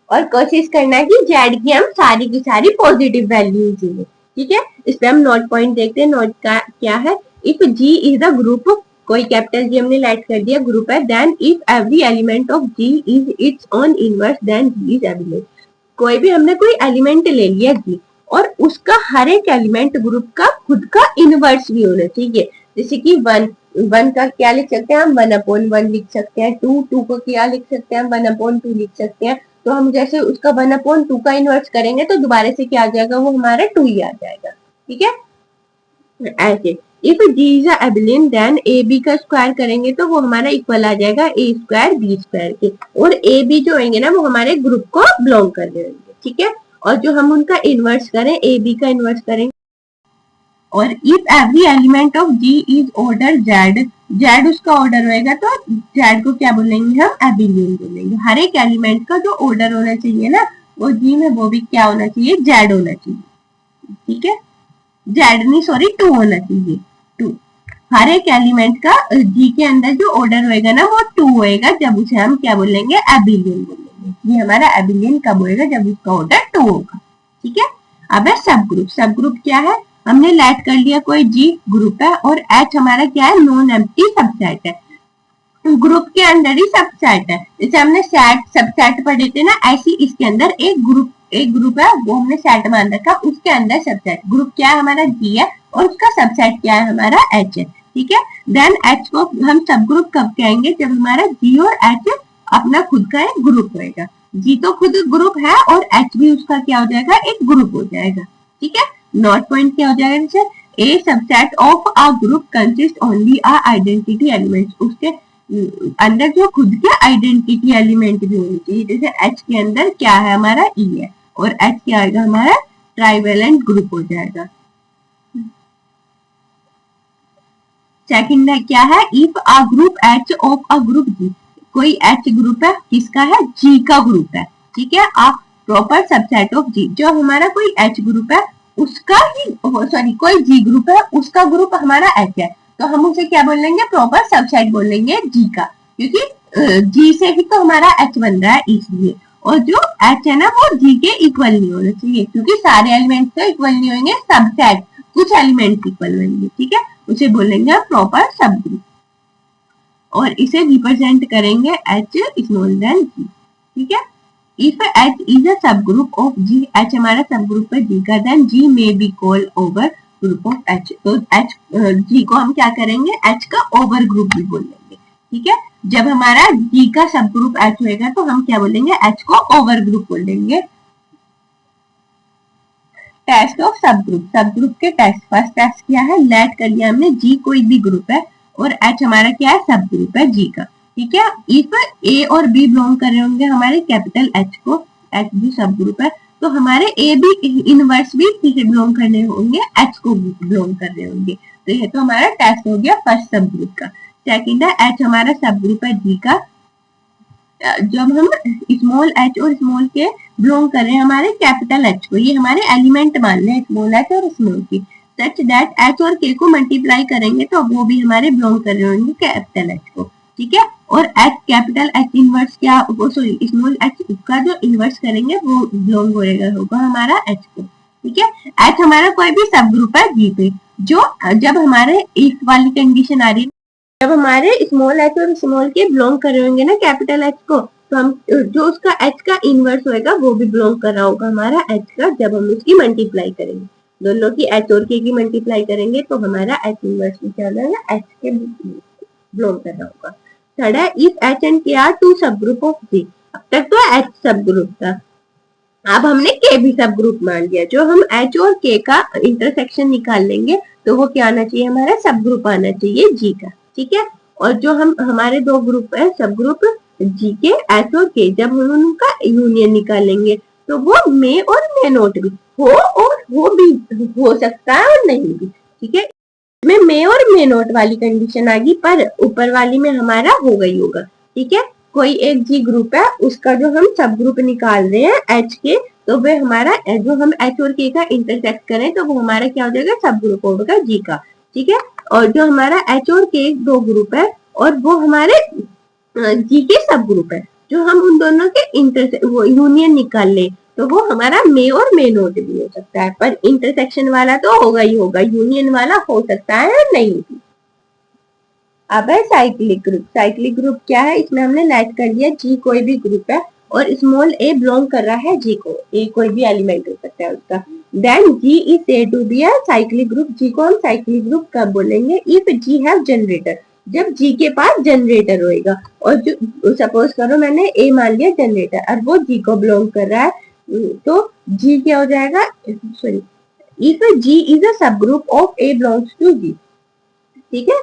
और कोशिश करना है कि जेड की हम सारी की सारी पॉजिटिव वैल्यूज लें। ठीक है, इस पे हम नोट पॉइंट देखते हैं। नोट का क्या है, if G is the group, कोई कैपिटल जी हमने लाइट कर दिया, ग्रुप है, then if every element of G is its own inverse, then G is abelian. कोई भी हमने कोई एलिमेंट ले लिया जी, और उसका हर एक एलिमेंट ग्रुप का खुद का इनवर्स भी होना चाहिए। जैसे कि 1 का क्या लिख सकते हैं हम, 1/1 लिख सकते हैं, 2 को क्या लिख सकते हैं हम, 1/2 लिख सकते हैं। तो हम जैसे उसका 1/2 का इनवर्स करेंगे तो दोबारा से क्या आ जाएगा, वो हमारा 2 ही आ जाएगा। ठीक है, ऐसे if G is abelian then A B का स्क्वायर करेंगे तो वो हमारा इक्वल आ जाएगा A² B² के, और ए बी जो होंगे ना वो हमारे ग्रुप को बिलोंग कर रहे होंगे। ठीक है, और जो हम उनका इनवर्स करें, ए बी का इनवर्स करेंगे, और if every element of G is order Z, Z उसका ऑर्डर होएगा तो Z को क्या बोलेंगे हम, एबिलियन बोलेंगे। हर एक एलिमेंट का जो ऑर्डर होना चाहिए ना वो G में, वो भी क्या होना चाहिए, Z होना चाहिए। ठीक है, Z नहीं सॉरी 2 होना चाहिए, 2। हर एक एलिमेंट का G के अंदर जो ऑर्डर होएगा ना वो 2 होएगा, जब उसे हम क्या बोलेंगे, एबिलियन बोलेंगे। ये हमारा एबिलियन कब होएगा, जब उसका ऑर्डर 2 होगा। ठीक है, अब है सब ग्रुप। सब ग्रुप क्या है, हमने लाइट कर लिया कोई G ग्रुप है, और H हमारा क्या है, नॉन एम्प्टी सबसेट है। ग्रुप के अंदर ही सबसेट है, जैसे हमने सेट सबसेट पढ़े थे ना, ऐसी इसके अंदर एक ग्रुप है, वो हमने सेट मान रखा, उसके अंदर सबसेट। ग्रुप क्या है हमारा, G है, और उसका सबसेट क्या है, हमारा H है। ठीक है, देन H को हम सब ग्रुप कब कहेंगे, जब हमारा G और H अपना खुद का एक ग्रुप होएगा। G तो खुद ग्रुप है और H भी उसका क्या हो जाएगा, एक ग्रुप हो जाएगा। ठीक है, नॉट पॉइंट क्या हो जाएगा, जैसे a subset of a group consist only a identity element, उसके अंदर जो खुद के आइडेंटिटी एलिमेंट भी होनी चाहिए। जैसे H के अंदर क्या है, हमारा E है, और H क्या आएगा, हमारा ट्राइवेलेंट ग्रुप हो जाएगा। सेकंड है क्या है, if a group H of a group G, कोई H ग्रुप है, किसका है, G का ग्रुप है। ठीक है, प्रॉपर सबसेट ऑफ जी। जो हमारा कोई H ग्रुप है उसका ही, सॉरी कोई G ग्रुप है उसका ग्रुप हमारा H है, तो हम उसे क्या बोल लेंगे, प्रॉपर सबसेट बोल लेंगे G का, क्योंकि G से ही तो हमारा H बन रहा है इसलिए। और जो H है ना वो G के इक्वल नहीं होना चाहिए, क्योंकि सारे एलिमेंट्स तो इक्वल नहीं होंगे, सबसेट कुछ एलिमेंट इक्वल होंगे, ठीक है, उसे बोलेंगे हम प्रॉपर सब ग्रुप। और इसे रिप्रेजेंट करेंगे H स्मॉल देन G, ठीक है। If H is a subgroup of G, H हमारा सबग्रुप है G का, then G may be called over group of H। तो H G को हम क्या करेंगे, H का ओवर ग्रुप भी बोल लेंगे, ठीक है। जब हमारा G का सबग्रुप H होएगा तो हम क्या बोलेंगे, H को ओवर ग्रुप बोल देंगे। टेस्ट ऑफ सबग्रुप, सबग्रुप के टेस्ट, फर्स्ट टेस्ट क्या है, लेट कर लिया हमने G कोई भी ग्रुप है और H हमारा क्या है, सबग्रुप है G का, ठीक है। इफ A और B बिलोंग कर रहे होंगे हमारे कैपिटल H को, H भी सब ग्रुप है, तो हमारे A भी इनवर्स भी किसे बिलोंग करने होंगे, H को बिलोंग कर रहे होंगे। तो ये तो हमारा टेस्ट हो गया फर्स्ट सब ग्रुप का। सेकंड है H हमारा सब ग्रुप है G का, जब हम स्मॉल h और स्मॉल के बिलोंग कर रहे हैं हमारे कैपिटल H को, ये हमारे एलिमेंट मान लें स्मॉल h और स्मॉल के, सच दैट h और k को मल्टीप्लाई करेंगे तो वो भी हमारे बिलोंग कर रहे होंगे कैपिटल H को, ठीक है। और H कैपिटल H इनवर्स क्या, वो सॉरी स्मॉल h का जो इनवर्स करेंगे वो बिलोंग होगा हमारा H को, ठीक है। H हमारा कोई भी सब ग्रुप है G पे, जो जब हमारे इफ वाली कंडीशन आ रही है, जब हमारे स्मॉल h और स्मॉल के बिलोंग कर रहे होंगे ना कैपिटल H को, तो हम जो उसका h का इनवर्स होएगा वो भी बिलोंग कर रहा होगा हमारा H का, जब हम उसकी मल्टीप्लाई करेंगे, दोनों की H और K की मल्टीप्लाई करेंगे तो हमारा H इनवर्स भी क्या होगा, H के बिलोंग कर रहा होगा। थर्ड है if H and K are two sub group of G, अब तक तो H सब ग्रुप था, अब हमने K भी सब ग्रुप मान लिया, जो हम H और K का इंटरसेक्शन निकाल लेंगे तो वो क्या आना चाहिए, हमारा सब ग्रुप आना चाहिए G का, ठीक है। और जो हम हमारे दो ग्रुप है सब ग्रुप G के H और K, जब हम उनका यूनियन निकालेंगे तो वो मे और मे नोट भी हो और हो भी हो सकता है और नहीं भी, ठीक है। में मे और मे नोट वाली कंडीशन आ गई, पर ऊपर वाली में हमारा हो गई होगा, ठीक है। कोई एक G ग्रुप है उसका जो हम सब ग्रुप निकाल रहे हैं H के, तो वे हमारा जो हम H और K का इंटरसेक्ट करें तो वो हमारा क्या हो जाएगा, सब ग्रुप होगा G का, ठीक है। और जो हमारा H और K दो ग्रुप है और वो हमारे G के सब ग्रुप है, जो हम उन दोनों के वो यूनियन निकाल ले तो वो हमारा मे और मे नोट भी हो सकता है, पर इंटरसेक्शन वाला तो होगा ही होगा, यूनियन वाला हो सकता है या नहीं भी। अब है साइक्लिक ग्रुप, साइक्लिक ग्रुप क्या है, इसमें हमने लेट कर दिया G कोई भी ग्रुप है और स्मॉल a बिलोंग कर रहा है G को, a कोई भी एलिमेंट हो सकता है उसका, then G is said to be a cyclic group. G को हम साइक्लिक ग्रुप कब बोलेंगे, इफ G हैव जनरेटर, जब G के पास जनरेटर होएगा, और जो सपोज करो मैंने A मान लिया जनरेटर और वो G को बिलोंग कर रहा है, तो G क्या हो जाएगा, sorry if G is a सब group of A belongs to G, ठीक है।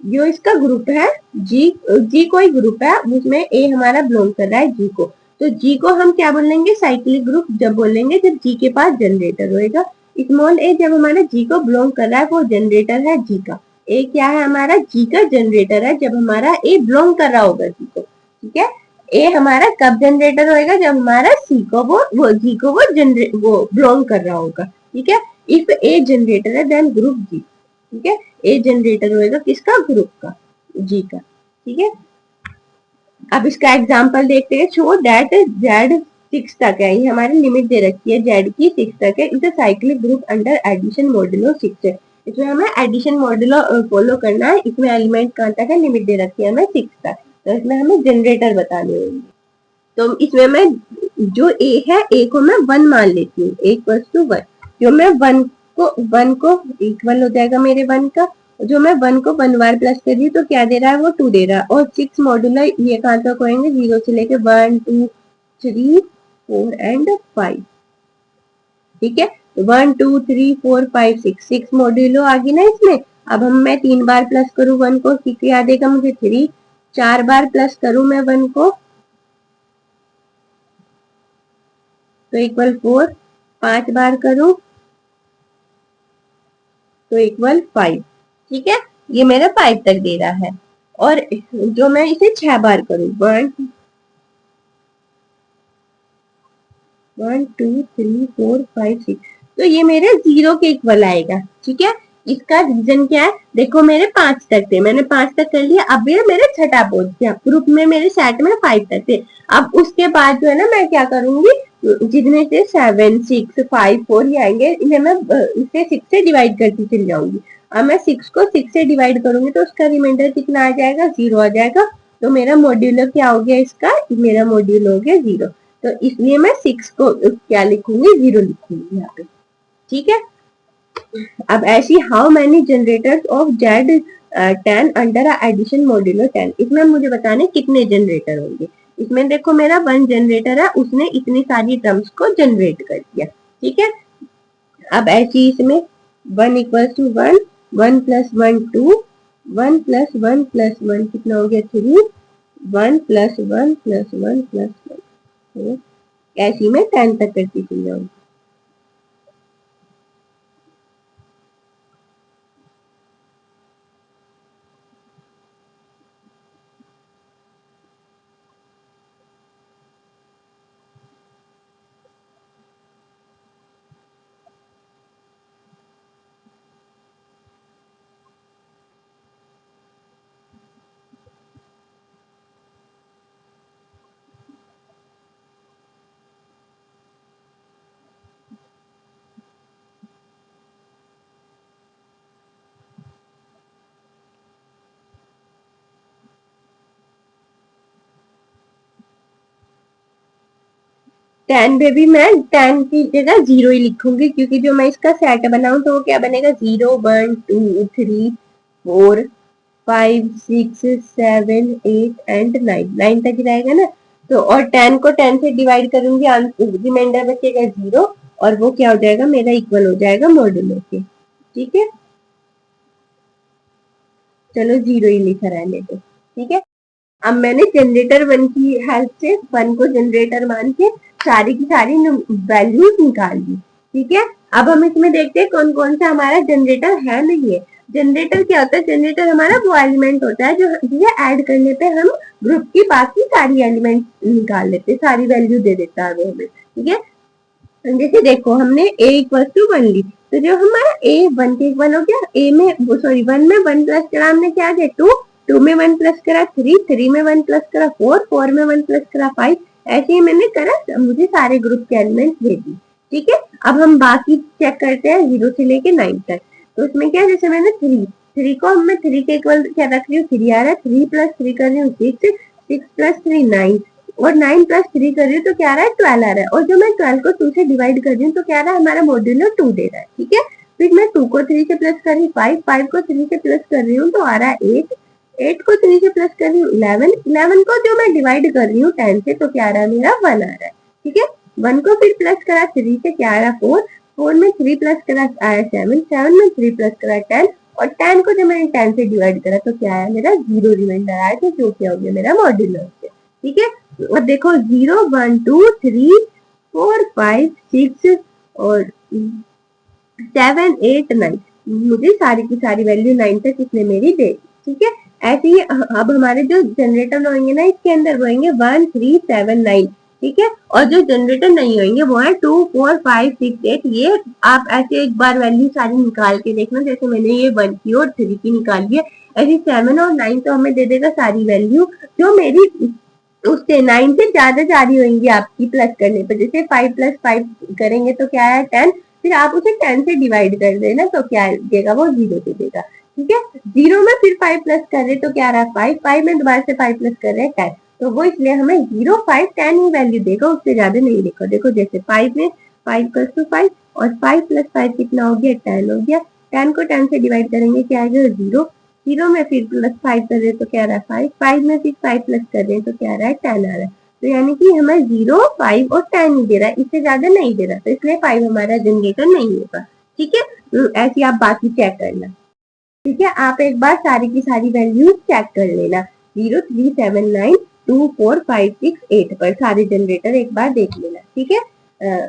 जो इसका ग्रुप है G कोई ग्रुप है उसमें A हमारा बिलोंग कर रहा है G को, तो G को हम क्या बोलेंगे, साइक्लिक ग्रुप जब बोलेंगे जब G के पास जनरेटर होएगा। स्मॉल a जब हमारा G को बिलोंग कर रहा है वो जनरेटर है G का, A क्या है हमारा G का जनरेटर है जब हमारा A बिलोंग कर रहा होगा G को, ठीक है। A हमारा कब जनरेटर होएगा, जब हमारा C को वो G को वो बिलोंग कर रहा होगा, ठीक है। इफ A जनरेटर है देन ग्रुप G, ठीक है। A जनरेटर होएगा किसका, ग्रुप का, G का, ठीक है। अब इसका एग्जांपल देखते हैं, शो दैट Z 6 तक है, ये हमारी लिमिट दे रखी है Z की 6 तक है, is a cyclic group under addition modulo 6 है, इसमें हमें एडिशन मॉड्यूलो फॉलो करना है, इसमें एलिमेंट कहाँ तक है, लिमिट दे रखी है हमें 6 तक, तो इसमें हमें जनरेटर बताने होंगे। तो इसमें मैं जो A है A को मैं 1 मान लेती हूँ, A इक्वल्स टू 1, जो मैं 1 को इक्वल हो जाएगा मेरे 1 का, जो मैं 1 को 1 बार प्लस कर रही तो क्या दे रहा है, वो 2 दे रहा है, और 6 मॉड्यूलर ये कहाँ तक होंगे, 0 से लेके 1 2 3 4 एंड 5, ठीक है। 1 2 3 4 5 6 मॉड्यूलो आ गई ना इसमें। अब हम मैं 3 बार प्लस करूँ 1 को, क्या देगा मुझे 3, 4 बार प्लस करूँ मैं 1 को तो इक्वल 4, 5 बार करूं तो इक्वल 5, ठीक है। ये मेरा 5 तक दे रहा है, और जो मैं इसे 6 बार करूं 1 1 2 3 4 5 6, तो ये मेरे 0 के इक्वल आएगा। ठीक है, इसका रीजन क्या है, देखो मेरे 5 तक थे, मैंने 5 तक कर लिया, अब ये मेरे छठा पहुंच गया, ग्रुप में मेरे सेट में 5 तक थे। अब उसके बाद जो है ना मैं क्या करूंगी, जितने से 7 6 5 4 ये आएंगे, इन्हें मैं इसे 6 से डिवाइड करती चली जाऊंगी। अब मैं 6 को 6 से डिवाइड करूंगी तो उसका रिमाइंडर कितना आ जाएगा, 0 आ जाएगा। तो मेरा मॉड्यूलर क्या हो गया इसका, मेरा मॉड्यूल हो गया 0। तो इसलिए मैं 6 को क्या लिखूंगी, 0 लिखूंगी यहाँ पे। ठीक है, अब ऐसी how many generators of Z 10 under addition modular 10, इसमें मुझे बताने कितने जनरेटर होंगे। इसमें देखो मेरा 1 जनरेटर है, उसने इतनी सारी टर्म्स को जनरेट कर दिया। ठीक है, अब ऐसी इसमें 1 equal to 1, 1 plus 1 2, 1 plus 1 plus 1 कितना हो गया 3, 1 प्लस 1 प्लस 1 प्लस 1, ऐसी में 10 तक करती चली जाऊंगी। टेन पे भी मैं 10 की जगह 0 ही लिखूंगी, क्योंकि जो मैं इसका सेट बनाऊं तो वो क्या बनेगा, 0 1 2 3 4 5 6 7 8 एंड 9, 9 तक ही रहेगा ना। तो और 10 को 10 से डिवाइड करूंगी, रिमाइंडर बचेगा 0, और वो क्या हो जाएगा, मेरा इक्वल हो जाएगा मॉड्यूलो के। ठीक है, चलो 0 ही लिखा रहने दो। ठीक है, अब मैंने जनरेटर 1 की हेल्प से 1 को जनरेटर मान के सारी की सारी वैल्यूज निकाल दी। ठीक है, अब हम इसमें देखते हैं कौन कौन सा हमारा जनरेटर है नहीं है। जनरेटर क्या होता है, जनरेटर हमारा वो एलिमेंट होता है जो जिसे ऐड करने पे हम ग्रुप की बाकी सारी एलिमेंट निकाल लेते हैं, सारी वैल्यू दे देता है वो हमें। ठीक है, जैसे देखो हमने a इक्वल टू 1 ली, तो जो हमारा a 1 के इक्वल हो गया, a में सॉरी 1 में 1 प्लस करा हमने क्या है 2, 2 में 1 प्लस करा 3, 3 में 1 प्लस करा 4, 4 में 1 प्लस करा 5, ऐसे ही मैंने करा, मुझे सारे ग्रुप के एलिमेंट दे दी। ठीक है, अब हम बाकी चेक करते हैं 0 से लेके 9 तक। तो उसमें क्या, जैसे मैंने 3 को मैं 3 के इक्वल क्या रख रही हूँ, 3 आ रहा है, 3 प्लस 3 कर रही हूँ 6, 6 प्लस 3 9, और 9 प्लस 3 कर रही हूँ तो क्या आ रहा है 12 आ रहा है, और जो मैं 12 को 2 से डिवाइड कर रही हूँ तो क्या आ रहा है, हमारा मॉड्यूलर 2 दे रहा है। ठीक है, फिर मैं 2 को 3 से प्लस कर रही हूँ 5, 5 को 3 से प्लस कर रही हूँ तो आ रहा है 8, 8 को 3 से प्लस कर रही हूँ 11, 11 को जो मैं डिवाइड कर रही हूँ 10 से तो क्या आ रहा है, मेरा 1 आ रहा है। ठीक है, 1 को फिर प्लस करा 3 से क्या आ रहा है 4, 4 में 3 प्लस करा आया 7, 7 में 3 प्लस करा 10, और 10 को जब मैंने 10 से डिवाइड करा तो क्या आया, मेरा 0 रिमाइंडर आया, तो जो क्या हो गया मेरा मॉड्यूलर। ठीक है, और देखो 0 1 2 3 4 5 6 और 7 8 9, मुझे सारी की सारी वैल्यू 9 तक इसने मेरी दे दी। ठीक है, ऐसे ही अब हमारे जो जनरेटर होंगे ना इसके अंदर वो होंगे 1 3 7 9। ठीक है, और जो जनरेटर नहीं होंगे वो है 2 4 5 6 8। ये आप ऐसे एक बार वैल्यू सारी निकाल के देखना, जैसे मैंने ये 1 की और 3 की निकाली है, ऐसी 7 और 9 तो हमें दे देगा सारी वैल्यू जो मेरी उससे 9 से ज्यादा जा रही होंगी आपकी प्लस करने पर। जैसे 5 प्लस 5 करेंगे तो क्या है 10, फिर आप उसे 10 से डिवाइड कर देना तो क्या देगा, वो 0 दे देगा। ठीक है, 0 में फिर 5 प्लस कर रहे तो क्या रहा 5, 5 में दोबारा से 5 प्लस कर रहे हैं 10, तो वो इसलिए हमें 0 5 10 ही वैल्यू देगा, उससे ज्यादा नहीं देगा। देखो जैसे 5 में 5 प्लस टू 5 और 5 प्लस 5 कितना हो गया 10 हो गया, 10 को 10 से डिवाइड करेंगे क्या आएगा 0, 0 में फिर प्लस 5 कर रहे हैं तो क्या आ रहा है 5, 5 में फिर 5 प्लस कर रहे हैं तो क्या आ रहा है 10 आ रहा है। तो यानी कि हमें 0 5 और 10 ही दे रहा है, इससे ज्यादा नहीं दे रहा, तो इसलिए 5 हमारा जनरेटर नहीं होगा। ठीक है, ऐसे आप बाकी चेक करना। ठीक है, आप एक बार सारी की सारी वैल्यूज चेक कर लेना 0 3 7 9 2 4 5 6 8 पर सारे जनरेटर एक बार देख लेना। ठीक है,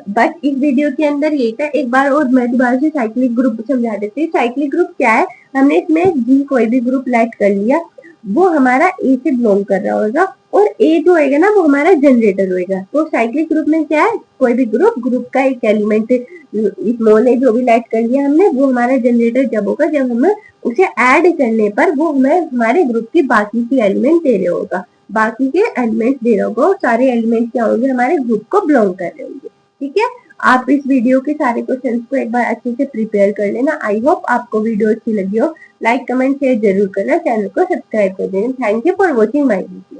बस इस वीडियो के अंदर ये था। एक बार और मैं दोबारा से साइक्लिक ग्रुप समझा देती हूँ। साइक्लिक ग्रुप क्या है, हमने इसमें जी कोई भी ग्रुप लेट कर लिया, वो हमारा ए से बिलोंग कर रहा होगा और ए जो होएगा ना वो हमारा जनरेटर होएगा। तो साइक्लिक ग्रुप में क्या है, कोई भी ग्रुप का एक एलिमेंट स्मॉल ए जो भी लाइट कर लिया हमने, वो हमारा जनरेटर जब होगा जब हमें उसे ऐड करने पर वो हमें हमारे ग्रुप की बाकी की एलिमेंट दे रहा होगा, बाकी के एलिमेंट दे रहा होगा, और सारे एलिमेंट क्या होंगे, हमारे ग्रुप को बिलोंग कर रहे होंगे। ठीक है, आप इस वीडियो के सारे क्वेश्चंस को एक बार अच्छे से प्रिपेयर कर लेना। आई होप आपको वीडियो अच्छी लगी हो। लाइक कमेंट शेयर जरूर करना, चैनल को सब्सक्राइब कर देना। Thank you for watching my video.